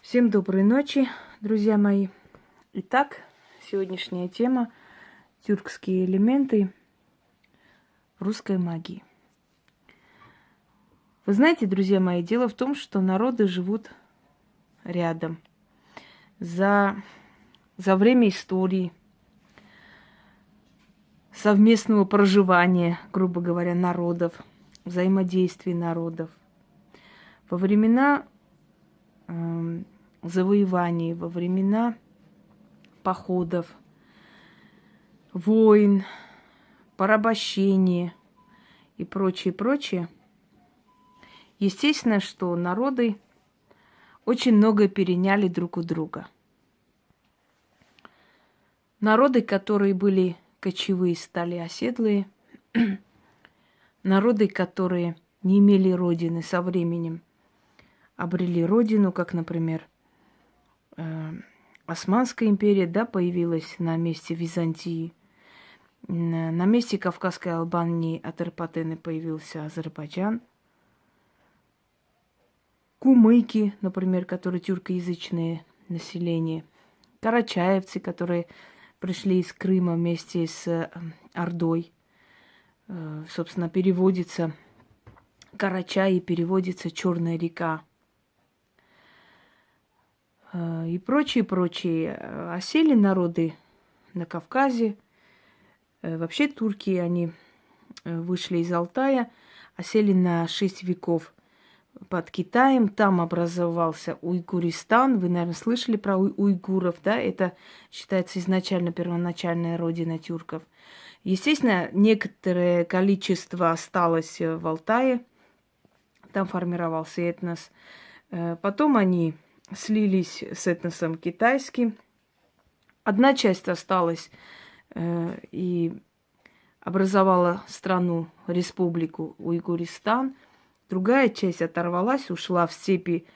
Всем доброй ночи, друзья мои. Итак, сегодняшняя тема – тюркские элементы в русской магии. Вы знаете, друзья мои, дело в том, что народы живут рядом. За время истории, совместного проживания, грубо говоря, народов, взаимодействия народов, во времена завоеваний, во времена походов, войн, порабощения и прочее. Естественно, что народы очень многое переняли друг у друга. Народы, которые были кочевые, стали оседлые. Народы, которые не имели родины, со временем обрели родину, как, например, Османская империя, да, появилась на месте Византии. На месте Кавказской Албании Атерпатены появился Азербайджан. Кумыки, например, которые тюркоязычное население. Карачаевцы, которые пришли из Крыма вместе с Ордой. Собственно, переводится Карачай и переводится Черная река. И прочие. Осели народы на Кавказе. Вообще турки, они вышли из Алтая, осели на 6 веков под Китаем. Там образовался Уйгуристан. Вы, наверное, слышали про уйгуров, да? Это считается изначально первоначальная родина тюрков. Естественно, некоторое количество осталось в Алтае. Там формировался этнос. Потом они слились с этносом китайским. Одна часть осталась и образовала страну, республику Уйгуристан. Другая часть оторвалась, ушла в степи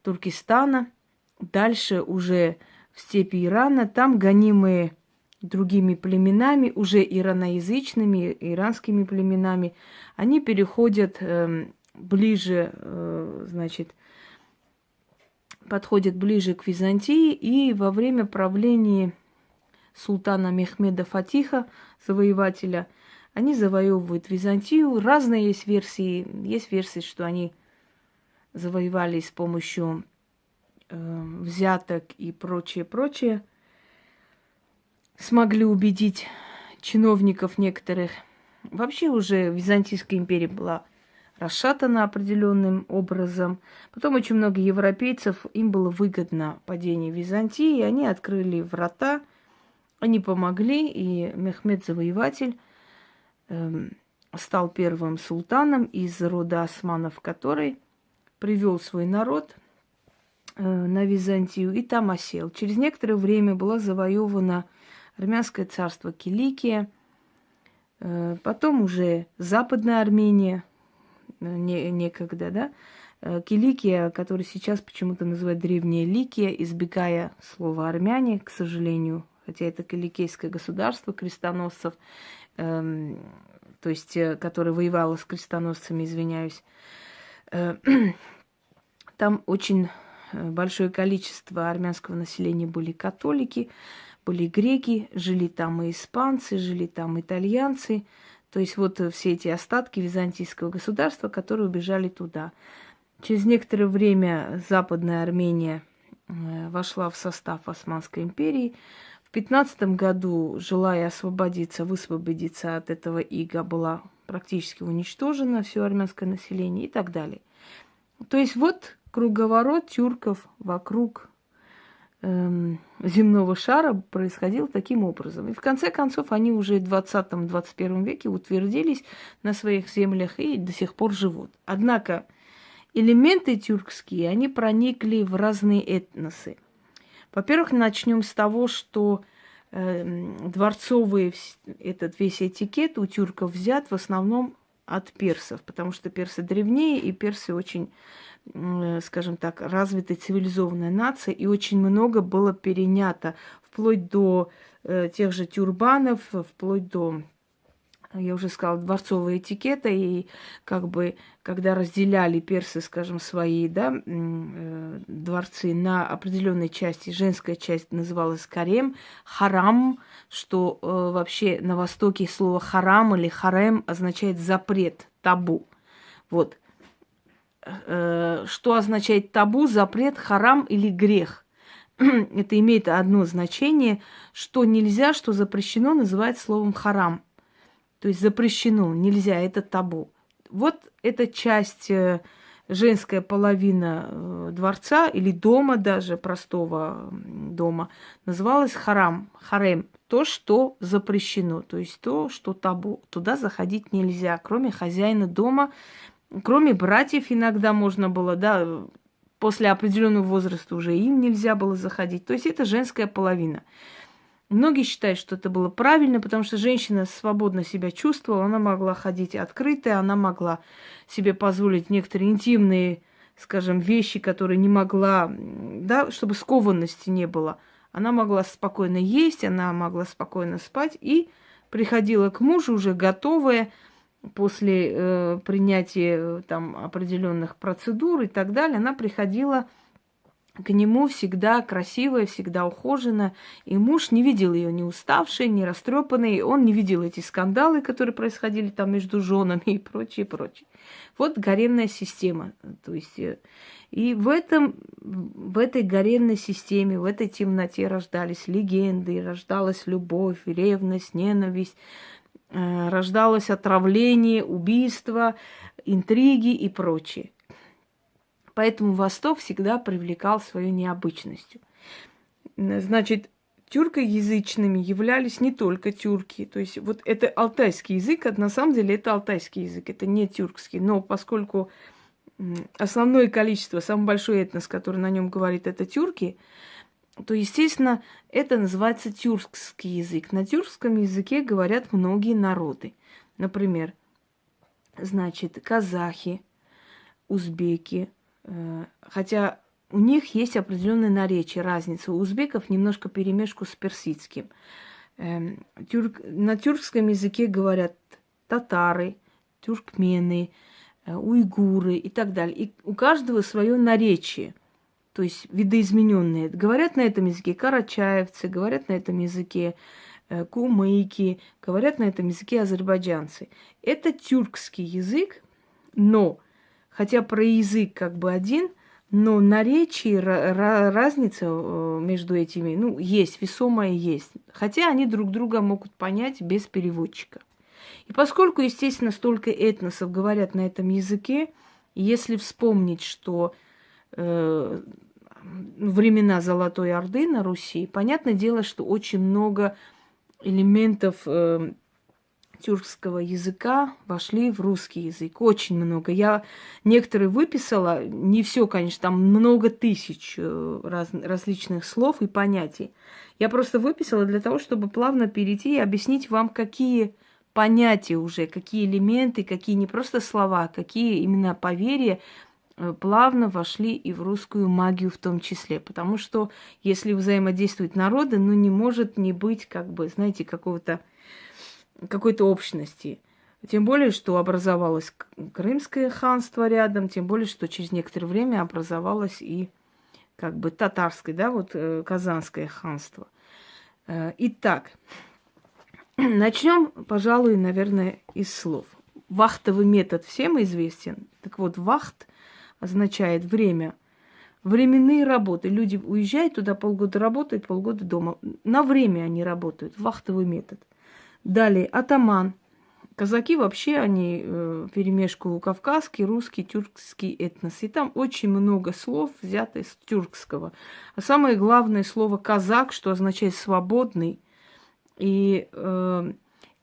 Туркестана. Дальше уже в степи Ирана. Там гонимые другими племенами, уже ираноязычными, иранскими племенами, они переходят ближе, подходят ближе к Византии, и во время правления султана Мехмеда Фатиха, завоевателя, они завоевывают Византию. Разные есть версии. Есть версии, что они завоевали с помощью взяток и прочее. Смогли убедить чиновников некоторых. Вообще уже Византийская империя была расшатана определенным образом. Потом очень много европейцев, им было выгодно падение Византии, и они открыли врата, они помогли, и Мехмед Завоеватель стал первым султаном из рода османов, который привел свой народ на Византию и там осел. Через некоторое время была завоевана Армянское царство Киликия, потом уже Западная Армения, некогда, да, Киликия, который сейчас почему-то называют Древняя Ликия, избегая слова армяне, к сожалению, хотя это киликийское государство крестоносцев, то есть, которое воевало с крестоносцами, извиняюсь. Там очень большое количество армянского населения были католики, были греки, жили там и испанцы, жили там итальянцы. То есть вот все эти остатки византийского государства, которые убежали туда. Через некоторое время Западная Армения вошла в состав Османской империи. В 15 году, желая освободиться, высвободиться от этого ига, была практически уничтожена все армянское население и так далее. То есть вот круговорот тюрков вокруг земного шара происходил таким образом. И в конце концов они уже в 20-21 веке утвердились на своих землях и до сих пор живут. Однако элементы тюркские, они проникли в разные этносы. Во-первых, начнем с того, что дворцовый этот весь этикет у тюрков взят в основном от персов, потому что персы древнее, и персы очень, скажем так, развитая цивилизованная нация, и очень много было перенято, вплоть до тех же тюрбанов, вплоть до я уже сказала, дворцового этикета, и как бы, когда разделяли персы, скажем, свои, да, дворцы на определенные части, женская часть называлась карем, харам, что вообще на Востоке слово харам или харем означает запрет, табу. Вот. Что означает табу, запрет, харам или грех? Это имеет одно значение, что нельзя, что запрещено, называется словом харам. То есть запрещено, нельзя, это табу. Вот эта часть, женская половина дворца или дома даже, простого дома, называлась харам, харем. То, что запрещено, то есть то, что табу. Туда заходить нельзя, кроме хозяина дома, кроме братьев иногда можно было, да, после определенного возраста уже им нельзя было заходить. То есть это женская половина. Многие считают, что это было правильно, потому что женщина свободно себя чувствовала, она могла ходить открытая, она могла себе позволить некоторые интимные, скажем, вещи, которые не могла, да, чтобы скованности не было. Она могла спокойно есть, она могла спокойно спать и приходила к мужу уже готовая после принятия там определенных процедур и так далее. Она приходила к нему всегда красивая, всегда ухоженная. И муж не видел ее ни уставшей, ни растрепанной. Он не видел эти скандалы, которые происходили там между женами и прочее, прочее. Вот гаремная система. То есть, и в этой гаремной системе, в этой темноте рождались легенды, рождалась любовь, ревность, ненависть, рождалось отравление, убийство, интриги и прочее. Поэтому Восток всегда привлекал своей необычностью. Значит, тюркоязычными являлись не только тюрки. То есть вот это алтайский язык, а на самом деле это алтайский язык, это не тюркский. Но поскольку основное количество, самый большой этнос, который на нем говорит, это тюрки, то, естественно, это называется тюркский язык. На тюркском языке говорят многие народы. Например, значит, казахи, узбеки, хотя у них есть определенное наречие, разница. У узбеков немножко перемешку с персидским. На тюркском языке говорят татары, тюркмены, уйгуры и так далее. И у каждого свое наречие, то есть видоизмененные. Говорят на этом языке карачаевцы, говорят на этом языке кумыки, говорят на этом языке азербайджанцы. Это тюркский язык, но хотя про язык как бы один, но наречие, разница между этими, ну, есть, весомая есть. Хотя они друг друга могут понять без переводчика. И поскольку, естественно, столько этносов говорят на этом языке, если вспомнить, что времена Золотой Орды на Руси, понятное дело, что очень много элементов тюркского языка вошли в русский язык. Очень много. Я некоторые выписала, не все, конечно, там много тысяч различных слов и понятий. Я просто выписала для того, чтобы плавно перейти и объяснить вам, какие понятия уже, какие элементы, какие не просто слова, какие именно поверья плавно вошли и в русскую магию в том числе. Потому что если взаимодействуют народы, ну не может не быть, как бы, знаете, какой-то общности. Тем более, что образовалось Крымское ханство рядом, тем более, что через некоторое время образовалось и как бы татарское, да, вот Казанское ханство. Итак, начнем, пожалуй, наверное, из слов. Вахтовый метод всем известен. Так вот, вахт означает время. Временные работы. Люди уезжают туда, полгода работают, полгода дома. На время они работают. Вахтовый метод. Далее, атаман. Казаки вообще, они перемешку кавказский, русский, тюркский этнос. И там очень много слов, взято из тюркского. А самое главное слово казак, что означает свободный. И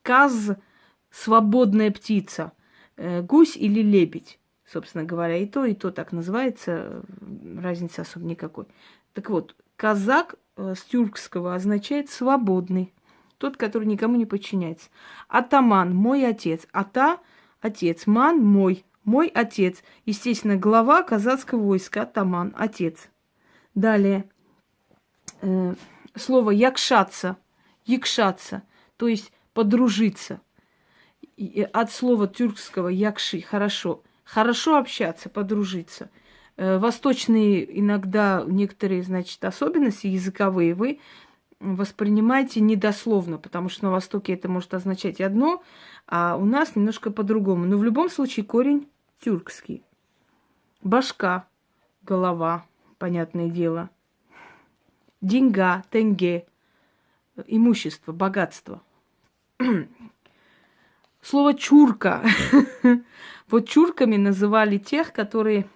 каз – свободная птица. Гусь или лебедь, собственно говоря. И то так называется. Разницы особо никакой. Так вот, казак с тюркского означает свободный. Тот, который никому не подчиняется. Атаман – мой отец. Ата – отец. Ман – мой. Мой отец. Естественно, глава казацкого войска. Атаман – отец. Далее. Слово якшаться. Якшаться. То есть подружиться. от слова тюркского якши, хорошо. Хорошо общаться, подружиться. Восточные иногда некоторые, значит, особенности языковые вы воспринимаете недословно, потому что на Востоке это может означать одно, а у нас немножко по-другому. Но в любом случае корень тюркский. Башка, голова, понятное дело. Деньга, тенге, имущество, богатство. Слово чурка. Вот чурками называли тех, которые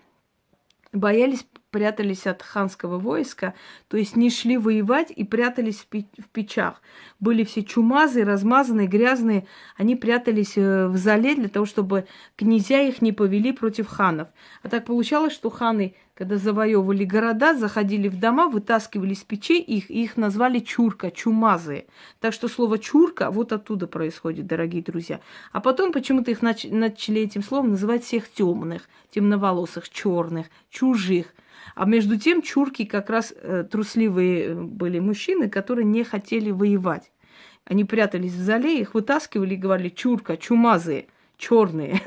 боялись, прятались от ханского войска, то есть не шли воевать и прятались в печах. Были все чумазые, размазанные, грязные. Они прятались в зале для того, чтобы князья их не повели против ханов. А так получалось, что ханы, когда завоевывали города, заходили в дома, вытаскивали из печей их, и их назвали чурка, чумазые. Так что слово чурка вот оттуда происходит, дорогие друзья. А потом почему-то их начали этим словом называть всех темных, темноволосых, черных, чужих. А между тем чурки как раз трусливые были мужчины, которые не хотели воевать. Они прятались в зале, их вытаскивали и говорили: чурка, чумазые, черные.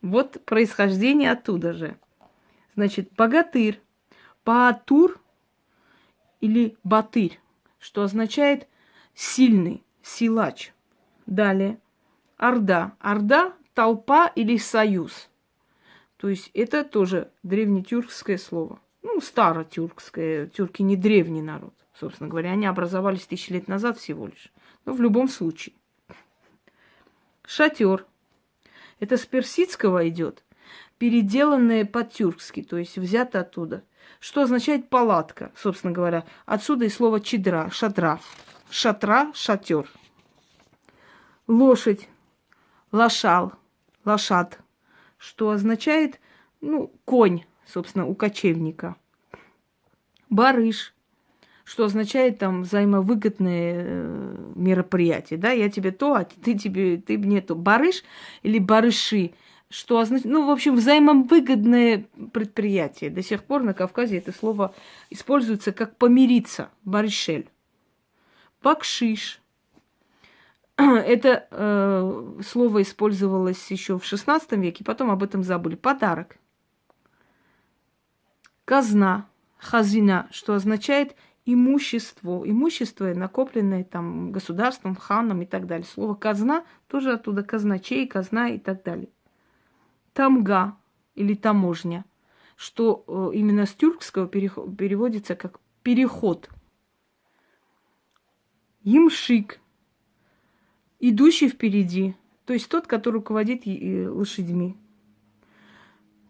Вот происхождение оттуда же. Значит, богатырь, баатур или батырь, что означает сильный, силач. Далее, орда. Орда – толпа или союз. То есть это тоже древнетюркское слово. Ну, старотюркское. Тюрки не древний народ, собственно говоря. Они образовались 1000 лет назад всего лишь. Но в любом случае. Шатер. Это с персидского идет, переделанное по-тюркски, то есть взято оттуда. Что означает палатка, собственно говоря. Отсюда и слово чедра, шатра. Шатра, шатер. Лошадь, лошал, лошад, что означает, ну, конь, собственно, у кочевника. Барыш, что означает там взаимовыгодное мероприятие, да, я тебе то, а ты мне то. Барыш или барыши, что означает, ну, в общем, взаимовыгодное предприятие. До сих пор на Кавказе это слово используется как помириться, барышель. Бакшиш. Это слово использовалось еще в XVI веке, потом об этом забыли. Подарок. Казна, хазина, что означает имущество. Имущество, накопленное там государством, ханом и так далее. Слово казна тоже оттуда казначей, казна и так далее. Тамга или таможня, что именно с тюркского переводится как переход. Ямшик, идущий впереди, то есть тот, который руководит лошадьми.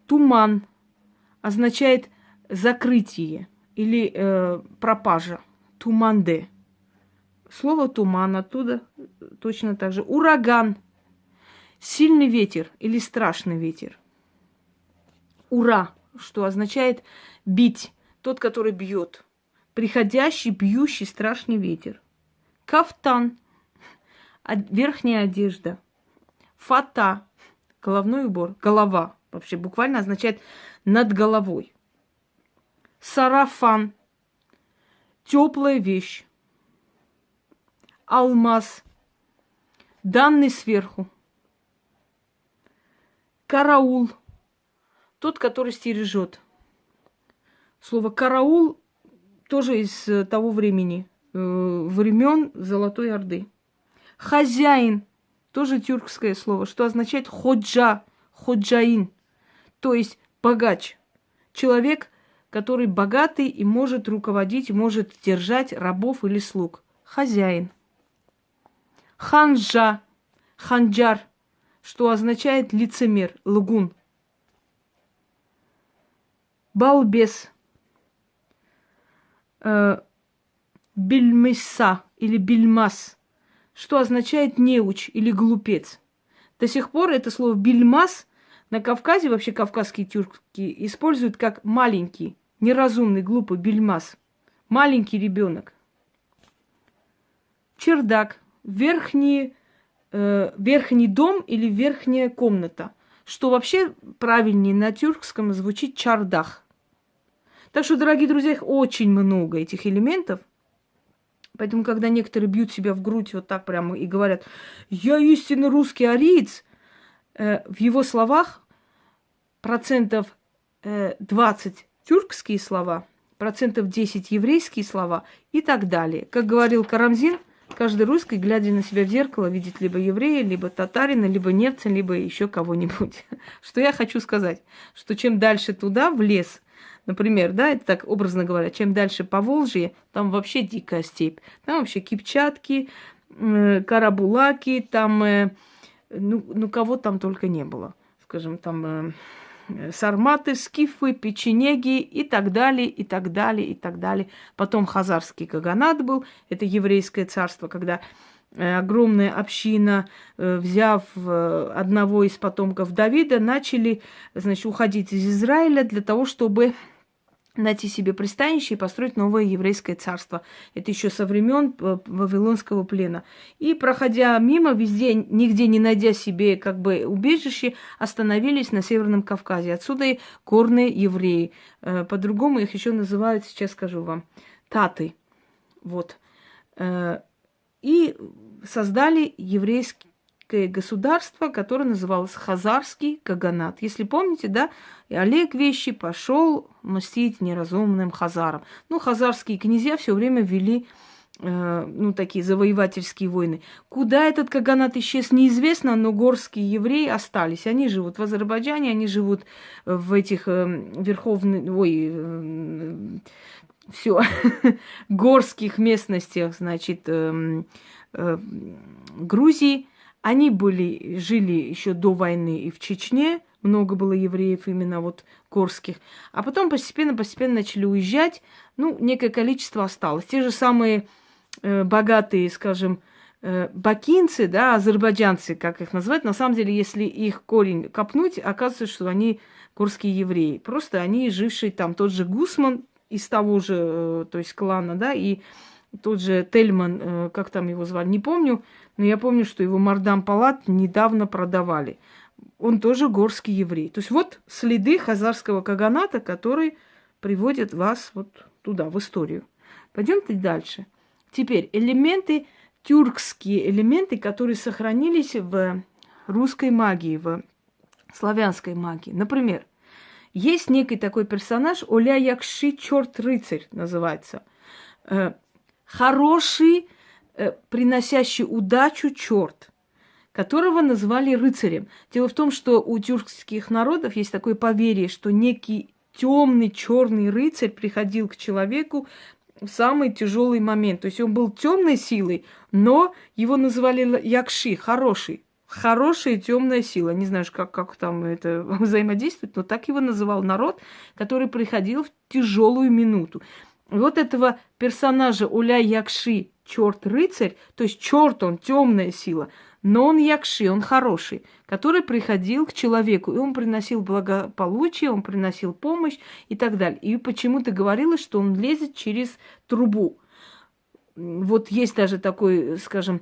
Туман означает закрытие или пропажа. Туманде. Слово туман оттуда точно так же. Ураган. Сильный ветер или страшный ветер. Ура, что означает бить. Тот, который бьет. Приходящий, бьющий, страшный ветер. Кафтан. Верхняя одежда. Фата. Головной убор. Голова. Вообще буквально означает над головой. Сарафан. Теплая вещь. Алмаз. Данный сверху. Караул. Тот, который стережет. Слово караул тоже из того времени. Времен Золотой Орды. Хозяин. Тоже тюркское слово, что означает ходжа, ходжаин. То есть богач. Человек, который богатый и может руководить, может держать рабов или слуг. Хозяин. Ханжа, ханджар, что означает лицемер, лгун. Балбес. Бельмиса или бельмас, что означает неуч или глупец. До сих пор это слово бельмас на Кавказе, вообще кавказские тюрки, используют как маленький, неразумный, глупый бельмас. Маленький ребенок. Чердак. Верхний дом или верхняя комната. Что вообще правильнее на тюркском звучит чардах. Так что, дорогие друзья, их очень много, этих элементов. Поэтому, когда некоторые бьют себя в грудь вот так прямо и говорят: «Я истинно русский ариец», в его словах процентов 20 тюркские слова, процентов 10 еврейские слова и так далее. Как говорил Карамзин, каждый русский, глядя на себя в зеркало, видит либо еврея, либо татарина, либо немца, либо еще кого-нибудь. Что я хочу сказать? Что чем дальше туда, в лес, например, да, это так образно говоря, чем дальше по Волжье, там вообще дикая степь. Там вообще кипчатки, карабулаки, там, ну, кого там только не было. Скажем, там сарматы, скифы, печенеги и так далее, и так далее, и так далее. Потом хазарский каганат был, это еврейское царство, когда огромная община, взяв одного из потомков Давида, начали, значит, уходить из Израиля для того, чтобы найти себе пристанище и построить новое еврейское царство. Это еще со времен Вавилонского плена. И, проходя мимо, везде, нигде не найдя себе как бы убежище, остановились на Северном Кавказе. Отсюда и горные евреи. По-другому их еще называют, сейчас скажу вам, таты. Вот. И создали еврейское государство, которое называлось Хазарский каганат. Если помните, да, и Олег Вещий пошел мстить неразумным хазарам. Ну, хазарские князья все время вели, ну, такие завоевательские войны. Куда этот каганат исчез, неизвестно, но горские евреи остались. Они живут в Азербайджане, они живут в этих горских местностях, значит, Грузии. Они жили еще до войны и в Чечне, много было евреев именно вот горских. А потом постепенно начали уезжать, ну, некое количество осталось. Те же самые богатые, скажем, бакинцы, да, азербайджанцы, как их называют, на самом деле, если их корень копнуть, оказывается, что они горские евреи. Просто они, жившие там, тот же Гусман из того же, то есть клана, да, и тот же Тельман, как там его звали, не помню, но я помню, что его Мардам Палат недавно продавали. Он тоже горский еврей. То есть вот следы хазарского каганата, которые приводят вас вот туда, в историю. Пойдемте дальше. Теперь элементы, тюркские элементы, которые сохранились в русской магии, в славянской магии. Например, есть некий такой персонаж, Оля Якши, черт-рыцарь называется. Хороший, приносящий удачу черт, которого назвали рыцарем. Дело в том, что у тюркских народов есть такое поверье, что некий темный черный рыцарь приходил к человеку в самый тяжелый момент. То есть он был темной силой, но его называли якши, хороший. Хорошая темная сила. Не знаю, как там это взаимодействует, но так его называл народ, который приходил в тяжелую минуту. Вот этого персонажа Уля Якши, черт-рыцарь, то есть черт он, темная сила, но он Якши, он хороший, который приходил к человеку, и он приносил благополучие, он приносил помощь и так далее. И почему-то говорилось, что он лезет через трубу. Вот есть даже такой, скажем,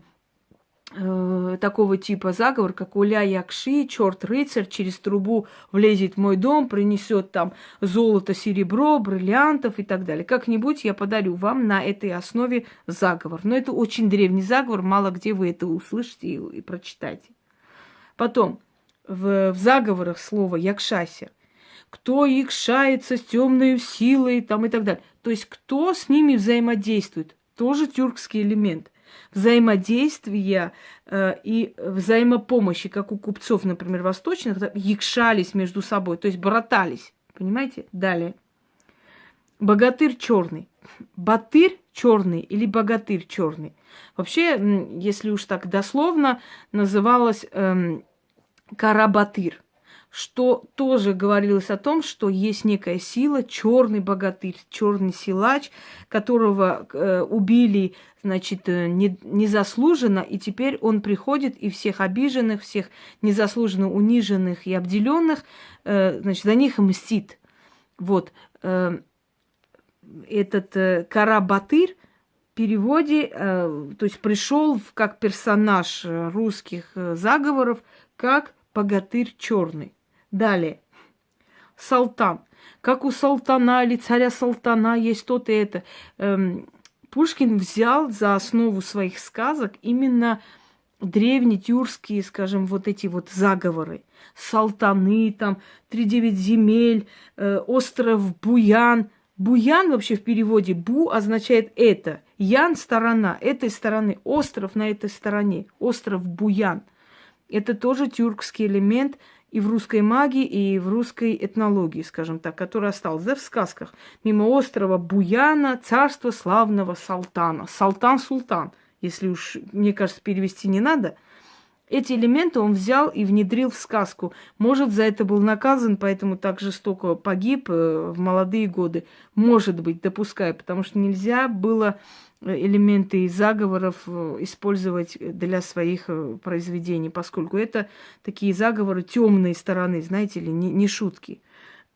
такого типа заговор, как Уля Якши, черт-рыцарь, через трубу влезет в мой дом, принесет там золото, серебро, бриллиантов и так далее. Как-нибудь я подарю вам на этой основе заговор. Но это очень древний заговор, мало где вы это услышите и прочитаете. Потом, в заговорах слово «якшася». Кто якшается с темной силой там, и так далее. То есть кто с ними взаимодействует. Тоже тюркский элемент. Взаимодействия и взаимопомощи, как у купцов, например, восточных, якшались между собой, то есть братались. Понимаете? Далее. Богатырь черный. Батырь черный или богатырь черный. Вообще, если уж так дословно, называлось Карабатыр, что тоже говорилось о том, что есть некая сила, черный богатырь, черный силач, которого убили, значит, незаслуженно, и теперь он приходит и всех обиженных, всех незаслуженно униженных и обделенных, значит, за них мстит. Вот. Этот Карабатыр в переводе, то есть пришел как персонаж русских заговоров, как богатырь черный. Далее. Салтан. Как у султана или царя Салтана есть то-то это. Пушкин взял за основу своих сказок именно древнетюркские, скажем, вот эти вот заговоры. Салтаны, там, Тридевять земель, остров Буян. Буян вообще в переводе «бу» означает «это». Ян – сторона, этой стороны. Остров на этой стороне. Остров Буян. Это тоже тюркский элемент и в русской магии, и в русской этнологии, скажем так, который остался, да, в сказках. Мимо острова Буяна, царство славного Салтана. Салтан-султан, если уж, мне кажется, перевести не надо. Эти элементы он взял и внедрил в сказку. Может, за это был наказан, поэтому так жестоко погиб в молодые годы. Может быть, допускаю, потому что нельзя было элементы из заговоров использовать для своих произведений, поскольку это такие заговоры темной стороны, знаете ли, не шутки.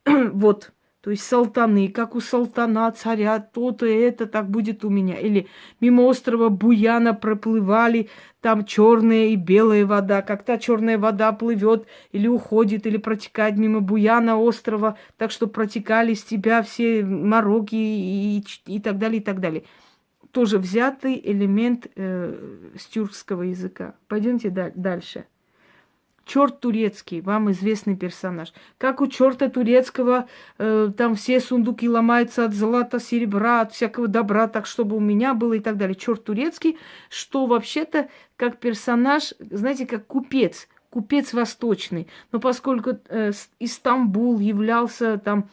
Вот, то есть салтаны, как у султана, царя, то-то это так будет у меня. Или мимо острова Буяна проплывали, там черная и белая вода. Как та черная вода плывет или уходит, или протекает мимо Буяна острова, так что протекали с тебя все мороки и так далее, и так далее. Тоже взятый элемент с тюркского языка. Пойдемте дальше. Черт турецкий, вам известный персонаж. Как у черта турецкого там все сундуки ломаются от злата, серебра, от всякого добра, так чтобы у меня было и так далее. Черт турецкий, что вообще-то как персонаж, знаете, как купец восточный. Но поскольку Истамбул являлся там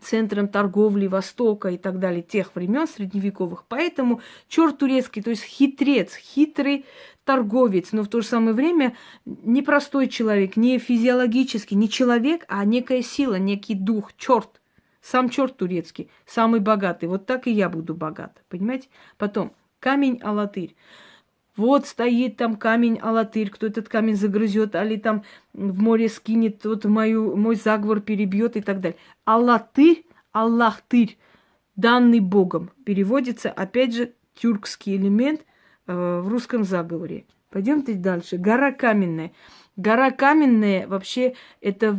центром торговли Востока и так далее, тех времен средневековых. Поэтому черт турецкий, то есть хитрец, хитрый торговец, но в то же самое время не простой человек, не физиологический, не человек, а некая сила, некий дух, черт. Сам черт турецкий, самый богатый. Вот так и я буду богат, понимаете? Потом камень Алатырь. Вот стоит там камень Алатырь, кто этот камень загрызет, али там в море скинет, тот мой заговор перебьет и так далее. Алатырь, Аллахтырь, данный Богом, переводится, опять же, тюркский элемент в русском заговоре. Пойдемте дальше. Гора каменная. Гора каменная вообще это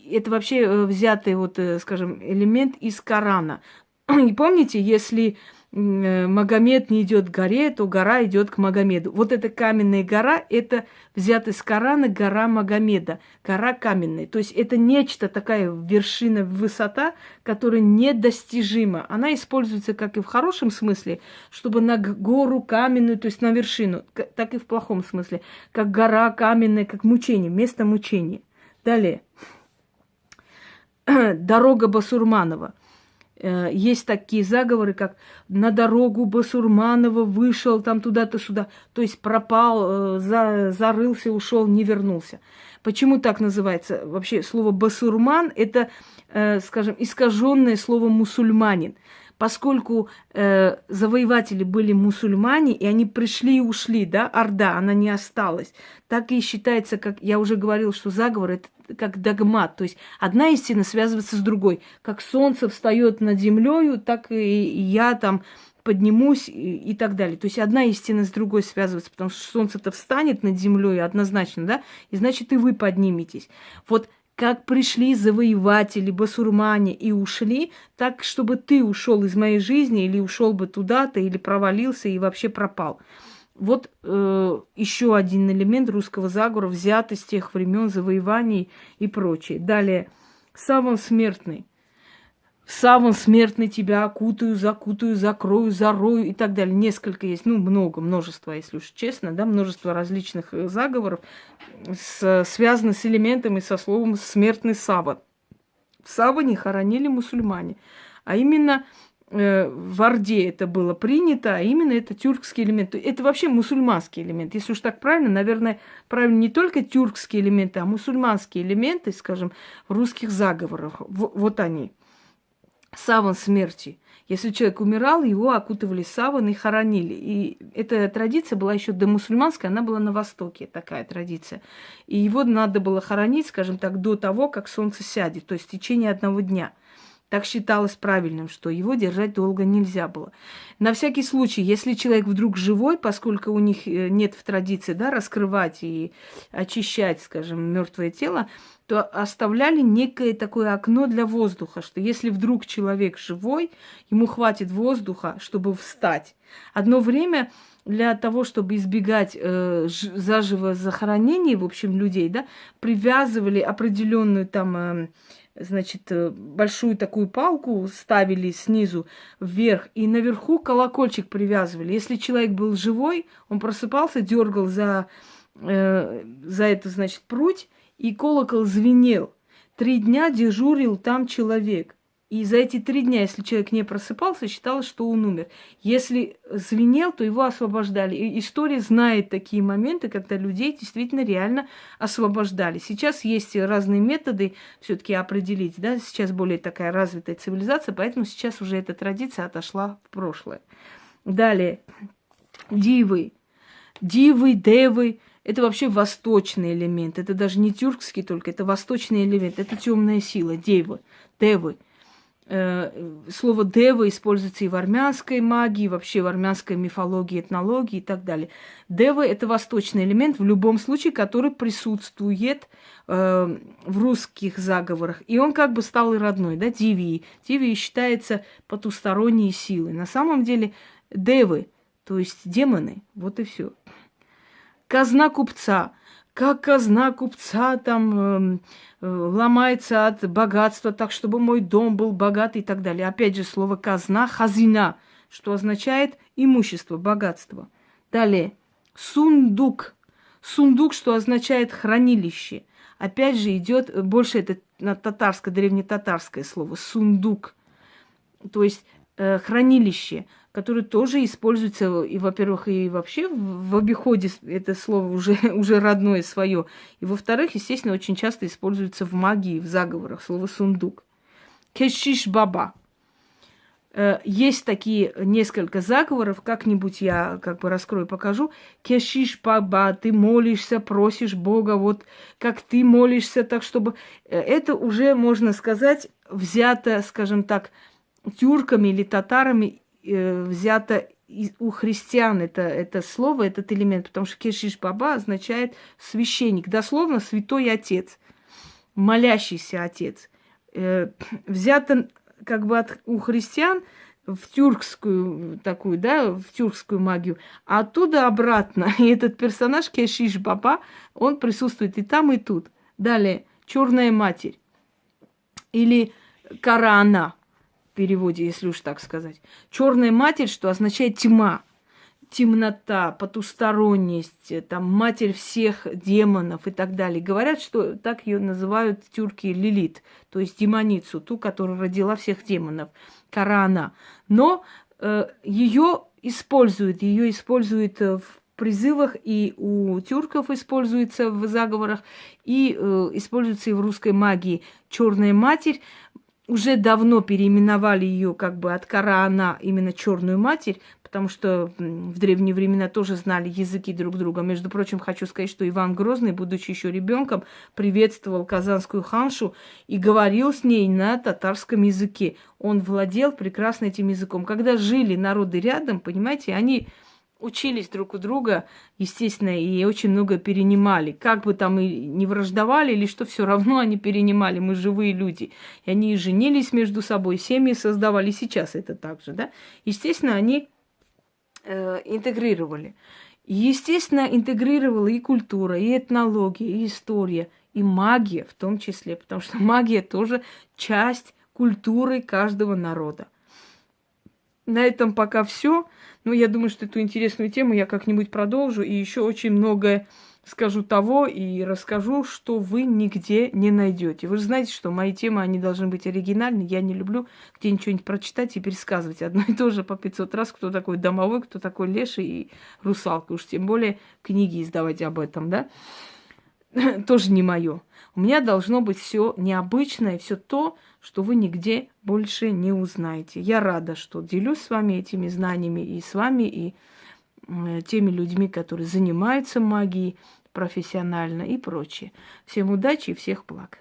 это вообще взятый вот, скажем, элемент из Корана. И помните, если Магомед не идет к горе, то гора идет к Магомеду. Вот эта каменная гора, это взято из Корана гора Магомеда, гора каменная. То есть это нечто, такая вершина, высота, которая недостижима. Она используется как и в хорошем смысле, чтобы на гору каменную, то есть на вершину, так и в плохом смысле, как гора каменная, как мучение, место мучения. Далее. Дорога Басурманова. Есть такие заговоры, как на дорогу Басурманова вышел там туда-то сюда, то есть пропал, зарылся, ушел, не вернулся. Почему так называется? Вообще слово басурман это, скажем, искаженное слово мусульманин. Поскольку завоеватели были мусульмане, и они пришли и ушли, да, орда, она не осталась. Так и считается, как я уже говорила, что заговор это как догмат, то есть одна истина связывается с другой. Как солнце встает над землею, так и я там поднимусь и так далее. То есть одна истина с другой связывается, потому что солнце-то встанет над землей однозначно, да, и значит и вы подниметесь. Вот как пришли завоеватели, басурмане и ушли, так, чтобы ты ушел из моей жизни, или ушел бы туда-то, или провалился и вообще пропал. Вот еще один элемент русского заговора, взятый с тех времен завоеваний и прочее. Далее, саван смертный. Саван смертный тебя окутаю, закутаю, закрою, зарою и так далее. Несколько есть, множество, если уж честно, да, множество различных заговоров связаны с элементами, со словом смертный саван. В саване хоронили мусульмане, а именно в Орде это было принято, а именно это тюркский элемент. Это вообще мусульманский элемент. Если уж так правильно, наверное, правильно не только тюркские элементы, а мусульманские элементы, скажем, в русских заговорах. Вот они. Саван смерти. Если человек умирал, его окутывали саван и хоронили. И эта традиция была еще домусульманская, она была на Востоке, такая традиция. И его надо было хоронить, скажем так, до того, как солнце сядет, то есть в течение одного дня. Так считалось правильным, что его держать долго нельзя было. На всякий случай, если человек вдруг живой, поскольку у них нет в традиции, да, раскрывать и очищать, скажем, мертвое тело, то оставляли некое такое окно для воздуха, что если вдруг человек живой, ему хватит воздуха, чтобы встать. Одно время для того, чтобы избегать заживо захоронений, в общем, людей, да, привязывали определенную там, значит, большую такую палку, ставили снизу вверх, и наверху колокольчик привязывали. Если человек был живой, он просыпался, дергал за это, значит, пруть, и колокол звенел. 3 дня дежурил там человек. И за эти 3 дня, если человек не просыпался, считалось, что он умер. Если звенел, то его освобождали. И история знает такие моменты, когда людей действительно реально освобождали. Сейчас есть разные методы все-таки определить. Да? Сейчас более такая развитая цивилизация, поэтому сейчас уже эта традиция отошла в прошлое. Далее. Дивы. Дивы, девы. Это вообще восточный элемент. Это даже не тюркский только, это восточный элемент. Это темная сила, девы. Девы. Слово «дева» используется и в армянской магии, вообще в армянской мифологии, этнологии и так далее. Дева – это восточный элемент в любом случае, который присутствует в русских заговорах. И он как бы стал и родной, да, дивии. Дивии считается потусторонние силы. На самом деле девы, то есть демоны, вот и все. Казна купца. Как казна купца там ломается от богатства, так, чтобы мой дом был богатый и так далее. Опять же, слово казна, хазина, что означает имущество, богатство. Далее, сундук. Сундук, что означает хранилище. Опять же, идет больше это на татарское, древнетатарское слово, сундук. То есть хранилище, которое тоже используется, и, во-первых, и вообще в обиходе это слово уже родное свое. И, во-вторых, естественно, очень часто используется в магии, в заговорах, слово сундук. Кешиш баба. Есть такие несколько заговоров, как-нибудь я как бы раскрою, покажу. Кешиш баба, ты молишься, просишь Бога, вот как ты молишься, так чтобы... Это уже, можно сказать, взято, скажем так, тюрками или татарами, взято у христиан это слово, этот элемент, потому что кешиш баба означает священник, дословно святой отец, молящийся отец. Взято как бы у христиан в тюркскую такую, да, в тюркскую магию, а оттуда обратно. И этот персонаж кешиш баба, он присутствует и там, и тут. Далее, черная матерь или Караана. Переводе, если уж так сказать. Черная матерь, что означает тьма, темнота, потусторонность, там, матерь всех демонов и так далее. Говорят, что так ее называют тюрки Лилит, то есть демоницу, ту, которая родила всех демонов, Караана. Но ее используют в призывах, и у тюрков используется в заговорах, и используется и в русской магии. Черная матерь. Уже давно переименовали ее как бы от Караана именно черную матерь, потому что в древние времена тоже знали языки друг друга. Между прочим, хочу сказать, что Иван Грозный, будучи еще ребенком, приветствовал казанскую ханшу и говорил с ней на татарском языке. Он владел прекрасно этим языком. Когда жили народы рядом, понимаете, они учились друг у друга, естественно, и очень много перенимали. Как бы там и не враждовали, или что, все равно они перенимали. Мы живые люди. И они женились между собой, семьи создавали. Сейчас это так же, да? Естественно, они интегрировали. Естественно, интегрировала и культура, и этнология, и история, и магия в том числе. Потому что магия тоже часть культуры каждого народа. На этом пока все. Но я думаю, что эту интересную тему я как-нибудь продолжу. И еще очень многое скажу того и расскажу, что вы нигде не найдете. Вы же знаете, что мои темы, они должны быть оригинальны. Я не люблю где-нибудь что-нибудь прочитать и пересказывать одно и то же по 500 раз, кто такой домовой, кто такой леший и русалка. Уж тем более книги издавать об этом, да? Тоже не мое. У меня должно быть все необычное, все то, что вы нигде больше не узнаете. Я рада, что делюсь с вами этими знаниями и с вами, и теми людьми, которые занимаются магией профессионально и прочее. Всем удачи и всех благ.